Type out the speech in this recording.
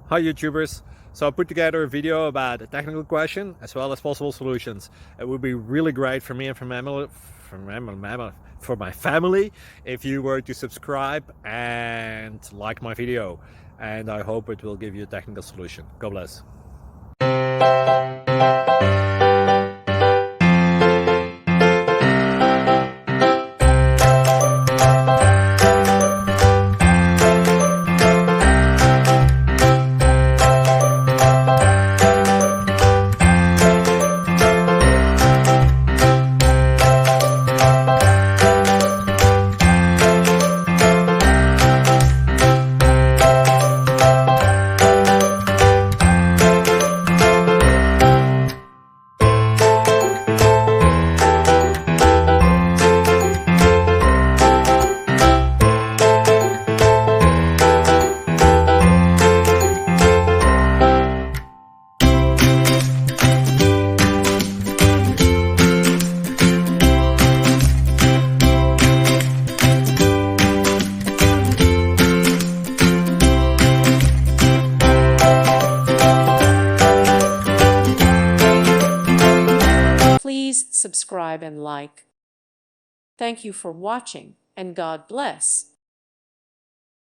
Hi YouTubers! So I put together a video about a technical question as well as possible solutions. It would be really great for me and for my family if you were to subscribe and like my video, and I hope it will give you a technical solution. God bless. Please subscribe and like. Thank you for watching, and God bless.